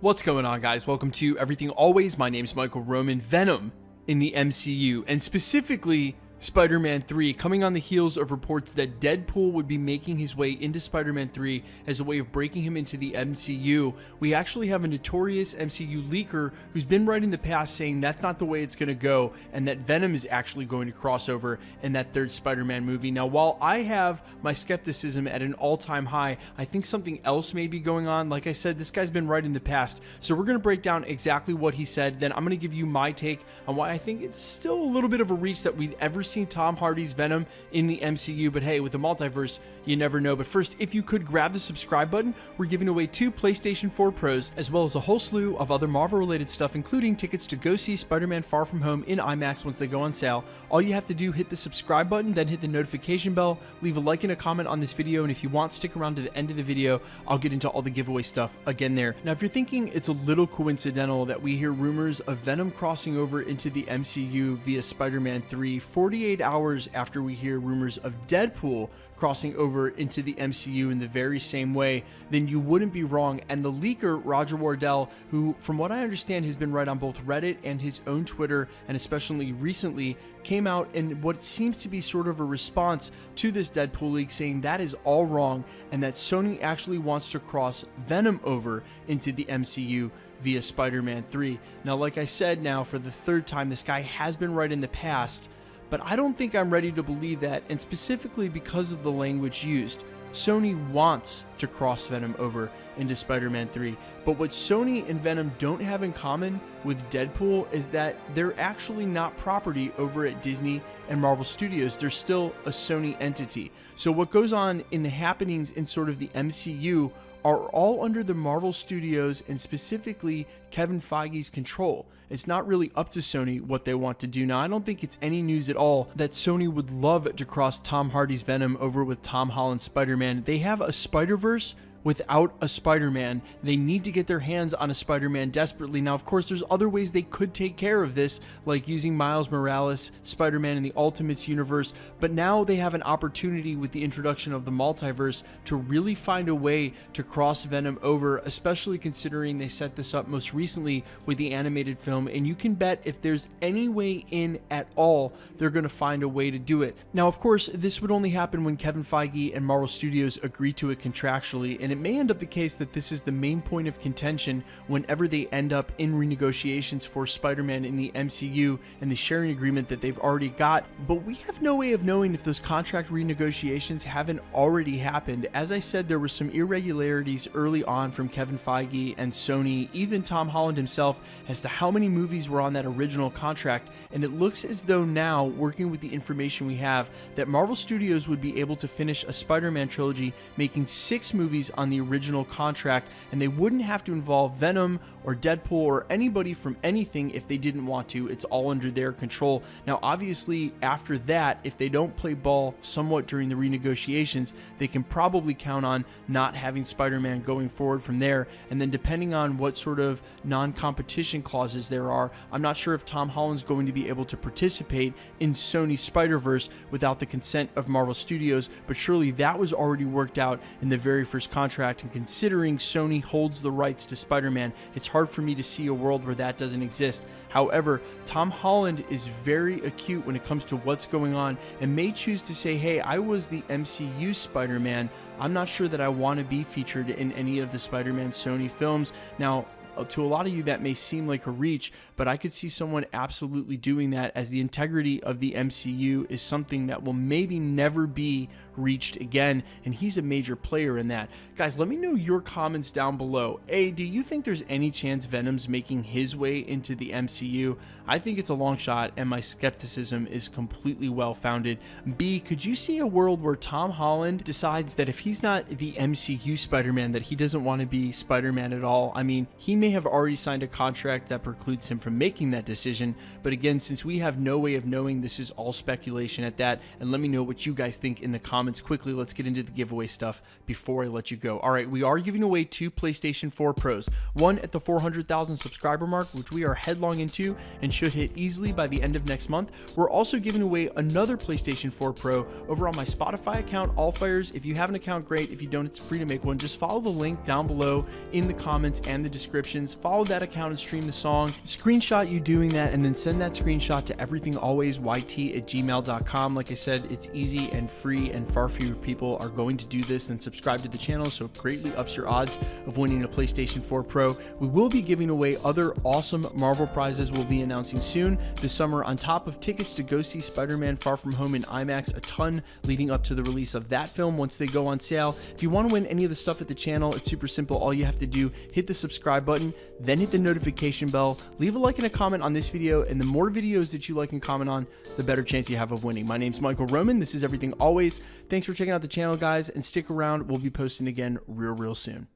What's going on, guys? Welcome to Everything Always. My name is Michael Roman. Venom in the MCU, and specifically Spider-Man 3, coming on the heels of reports that Deadpool would be making his way into Spider-Man 3 as a way of breaking him into the MCU. We actually have a notorious MCU leaker who's been right in the past saying that's not the way it's going to go, and that Venom is actually going to cross over in that third Spider-Man movie. Now, while I have my skepticism at an all-time high, I think something else may be going on. Like I said, this guy's been right in the past, so we're going to break down exactly what he said. Then I'm going to give you my take on why I think it's still a little bit of a reach that we'd ever seen Tom Hardy's Venom in the MCU, but hey, with the multiverse, you never know. But first, if you could grab the subscribe button, we're giving away 2 PlayStation 4 Pros, as well as a whole slew of other Marvel-related stuff, including tickets to go see Spider-Man Far From Home in IMAX once they go on sale. All you have to do, hit the subscribe button, then hit the notification bell, leave a like and a comment on this video, and if you want, stick around to the end of the video. I'll get into all the giveaway stuff again there. Now, if you're thinking it's a little coincidental that we hear rumors of Venom crossing over into the MCU via Spider-Man 3 48 hours after we hear rumors of Deadpool crossing over into the MCU in the very same way, then you wouldn't be wrong. And the leaker, Roger Wardell, who from what I understand has been right on both Reddit and his own Twitter, and especially recently, came out in what seems to be sort of a response to this Deadpool leak, saying that is all wrong and that Sony actually wants to cross Venom over into the MCU via Spider-Man 3. Now, like I said, now for the third time, this guy has been right in the past, but I don't think I'm ready to believe that, and specifically because of the language used. Sony wants to cross Venom over into Spider-Man 3, but what Sony and Venom don't have in common with Deadpool is that they're actually not property over at Disney and Marvel Studios. They're still a Sony entity. So what goes on in the happenings in sort of the MCU are all under the Marvel Studios and specifically Kevin Feige's control. It's not really up to Sony what they want to do. Now, I don't think it's any news at all that Sony would love to cross Tom Hardy's Venom over with Tom Holland's Spider-Man. They have a Spider-Verse without a Spider-Man. They need to get their hands on a Spider-Man desperately. Now, of course, there's other ways they could take care of this, like using Miles Morales, Spider-Man in the Ultimates universe, but now they have an opportunity with the introduction of the multiverse to really find a way to cross Venom over, especially considering they set this up most recently with the animated film, and you can bet if there's any way in at all, they're going to find a way to do it. Now, of course, this would only happen when Kevin Feige and Marvel Studios agree to it contractually, and it may end up the case that this is the main point of contention whenever they end up in renegotiations for Spider-Man in the MCU and the sharing agreement that they've already got, but we have no way of knowing if those contract renegotiations haven't already happened. As I said, there were some irregularities early on from Kevin Feige and Sony, even Tom Holland himself, as to how many movies were on that original contract, and it looks as though now, working with the information we have, that Marvel Studios would be able to finish a Spider-Man trilogy, making 6 movies on the original contract, and they wouldn't have to involve Venom or Deadpool or anybody from anything if they didn't want to. It's all under their control. Now, obviously, after that, if they don't play ball somewhat during the renegotiations, they can probably count on not having Spider-Man going forward from there. And then depending on what sort of non-competition clauses there are, I'm not sure if Tom Holland's going to be able to participate in Sony's Spider-Verse without the consent of Marvel Studios, but surely that was already worked out in the very first contract, and considering Sony holds the rights to Spider-Man, it's hard for me to see a world where that doesn't exist. However, Tom Holland is very acute when it comes to what's going on and may choose to say, hey, I was the MCU Spider-Man. I'm not sure that I want to be featured in any of the Spider-Man Sony films. Now, to a lot of you, that may seem like a reach, but I could see someone absolutely doing that, as the integrity of the MCU is something that will maybe never be reached again, and he's a major player in that. Guys, let me know your comments down below. A, do you think there's any chance Venom's making his way into the MCU? I think it's a long shot, and my skepticism is completely well-founded. B, could you see a world where Tom Holland decides that if he's not the MCU Spider-Man, that he doesn't want to be Spider-Man at all? I mean, he may have already signed a contract that precludes him from making that decision, but again, since we have no way of knowing, this is all speculation at that, and let me know what you guys think in the comments comments quickly. Let's get into the giveaway stuff before I let you go. All right, we are giving away 2 PlayStation 4 Pros. One at the 400,000 subscriber mark, which we are headlong into and should hit easily by the end of next month. We're also giving away another PlayStation 4 Pro over on my Spotify account, Allfires. If you have an account, great. If you don't, it's free to make one. Just follow the link down below in the comments and the descriptions. Follow that account and stream the song. Screenshot you doing that and then send that screenshot to everythingalwaysyt@gmail.com. Like I said, it's easy and free, and far fewer people are going to do this than subscribe to the channel, so it greatly ups your odds of winning a PlayStation 4 Pro. We will be giving away other awesome Marvel prizes we'll be announcing soon this summer, on top of tickets to go see Spider-Man Far From Home in IMAX, a ton leading up to the release of that film once they go on sale. If you want to win any of the stuff at the channel, it's super simple. All you have to do, hit the subscribe button, then hit the notification bell, leave a like and a comment on this video, and the more videos that you like and comment on, the better chance you have of winning. My name's Michael Roman. This is Everything Always. Thanks for checking out the channel, guys, and stick around. We'll be posting again real soon.